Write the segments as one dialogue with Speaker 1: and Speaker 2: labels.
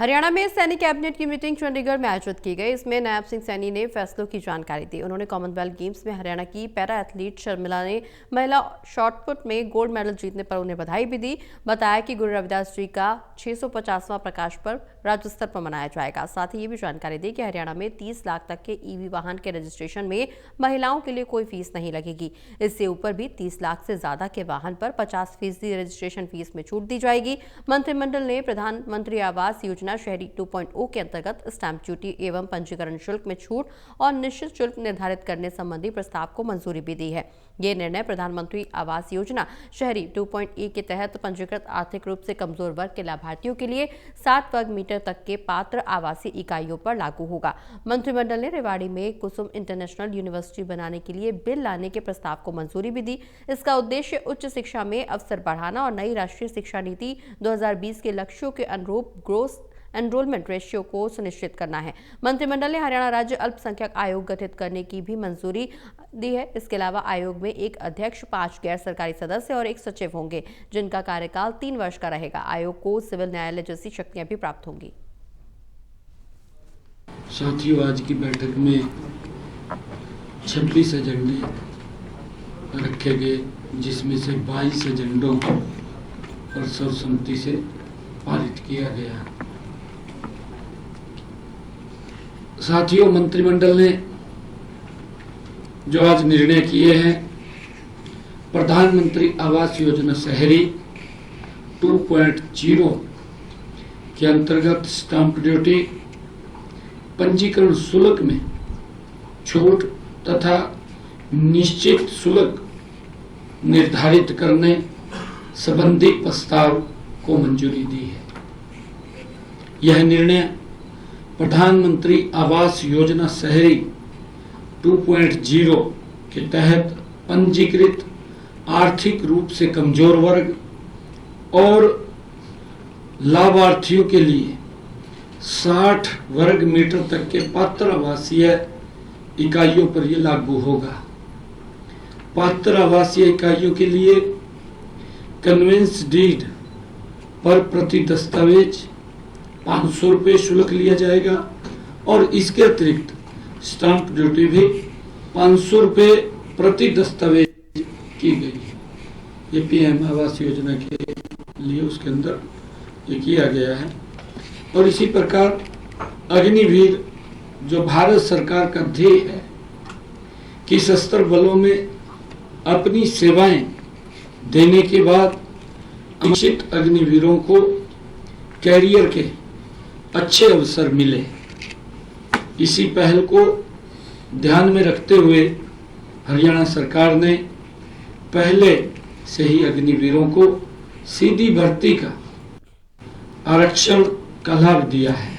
Speaker 1: हरियाणा में सैनी कैबिनेट की मीटिंग चंडीगढ़ में आयोजित की गई। इसमें नायब सिंह सैनी ने फैसलों की जानकारी दी। उन्होंने कॉमनवेल्थ गेम्स में हरियाणा की पैरा एथलीट शर्मिला ने महिला शॉटपुट में गोल्ड मेडल जीतने पर उन्हें बधाई भी दी। बताया कि गुरु रविदास जी का 650वां प्रकाश पर्व राज्य स्तर पर मनाया जाएगा। साथ ही ये भी जानकारी दी कि हरियाणा में 30 लाख तक के ईवी वाहन के रजिस्ट्रेशन में महिलाओं के लिए कोई फीस नहीं लगेगी। इससे ऊपर भी 30 लाख से ज्यादा के वाहन पर 50% रजिस्ट्रेशन फीस में छूट दी जाएगी। मंत्रिमंडल ने प्रधानमंत्री आवास योजना शहरी 2.0 के अंतर्गत स्टैंप ड्यूटी एवं पंजीकरण शुल्क में छूट और निश्चित शुल्क निर्धारित करने संबंधी प्रस्ताव को मंजूरी भी दी है। ये निर्णय प्रधानमंत्री आवास योजना शहरी 2.1 के तहत पंजीकृत आर्थिक रूप से कमजोर वर्ग के लाभार्थियों के लिए 7 वर्ग मीटर तक के पात्र आवासीय इकाइयों पर लागू होगा। मंत्रिमंडल ने रेवाड़ी में कुसुम इंटरनेशनल यूनिवर्सिटी बनाने के लिए बिल लाने के प्रस्ताव को मंजूरी भी दी। इसका उद्देश्य उच्च शिक्षा में अवसर बढ़ाना और नई राष्ट्रीय शिक्षा नीति 2020 के लक्ष्यों के अनुरूप ग्रोथ एनरोलमेंट रेशियो को सुनिश्चित करना है। मंत्रिमंडल ने हरियाणा राज्य अल्पसंख्यक आयोग गठित करने की भी मंजूरी दी है। इसके अलावा आयोग में एक अध्यक्ष, 5 गैर सरकारी सदस्य और 1 सचिव होंगे, जिनका कार्यकाल 3 वर्ष का रहेगा। आयोग को सिविल न्यायालय जैसी शक्तियां भी प्राप्त होंगी।
Speaker 2: साथियों, आज की बैठक में 26 एजेंडे रखे गए, जिसमें से 22 एजेंडों और सर्वसम्मति से पारित किया गया। साथियों, मंत्रिमंडल ने जो आज निर्णय किए हैं, प्रधानमंत्री आवास योजना शहरी 2.0 के अंतर्गत स्टैंप ड्यूटी, पंजीकरण शुल्क में छूट तथा निश्चित शुल्क निर्धारित करने संबंधी प्रस्ताव को मंजूरी दी है। यह निर्णय प्रधानमंत्री आवास योजना शहरी 2.0 के तहत पंजीकृत आर्थिक रूप से कमजोर वर्ग और लाभार्थियों के लिए 60 वर्ग मीटर तक के पात्र आवासीय इकाइयों पर यह लागू होगा। पात्र आवासीय इकाइयों के लिए कन्वेंस डीड पर प्रति दस्तावेज 500 रुपये शुल्क लिया जाएगा और इसके अतिरिक्त स्टैंप ड्यूटी भी 500 रुपये प्रति दस्तावेज की गई है। ये पीएम आवास योजना के लिए उसके अंदर ये किया गया है। और इसी प्रकार अग्निवीर, जो भारत सरकार का ध्येय है कि सशस्त्र बलों में अपनी सेवाएं देने के बाद निश्चित अग्निवीरों को कैरियर के अच्छे अवसर मिले, इसी पहल को ध्यान में रखते हुए हरियाणा सरकार ने पहले से ही अग्निवीरों को सीधी भर्ती का आरक्षण का लाभ दिया है।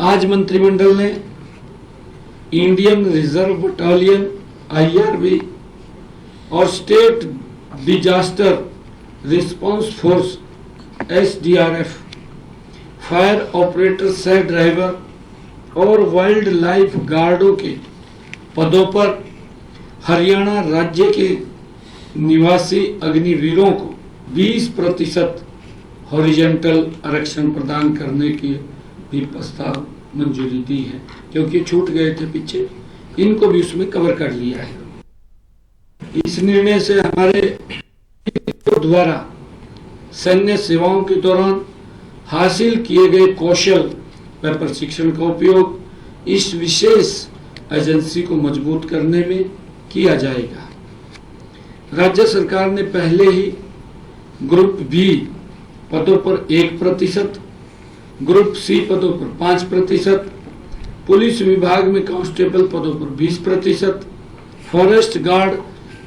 Speaker 2: आज मंत्रिमंडल ने इंडियन रिजर्व बटालियन IRB और state disaster response force SDRF, fire operator सह ड्राइवर और वाइल्ड लाइफ गार्डों के पदों पर हरियाणा राज्य के निवासी अग्निवीरों को 20% हॉरिजॉन्टल आरक्षण प्रदान करने की भी प्रस्ताव मंजूरी दी है, क्योंकि छूट गए थे पीछे, इनको भी उसमें कवर कर लिया है। इस निर्णय से हमारे द्वारा सैन्य सेवाओं के दौरान हासिल किए गए कौशल व प्रशिक्षण का उपयोग इस विशेष एजेंसी को मजबूत करने में किया जाएगा। राज्य सरकार ने पहले ही ग्रुप बी पदों पर 1%, ग्रुप सी पदों पर 5%, पुलिस विभाग में कांस्टेबल पदों पर 20%, फॉरेस्ट गार्ड,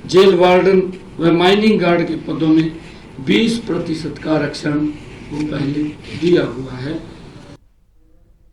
Speaker 2: जेल वार्डन व माइनिंग गार्ड के पदों में 20% का आरक्षण वो पहले दिया हुआ है।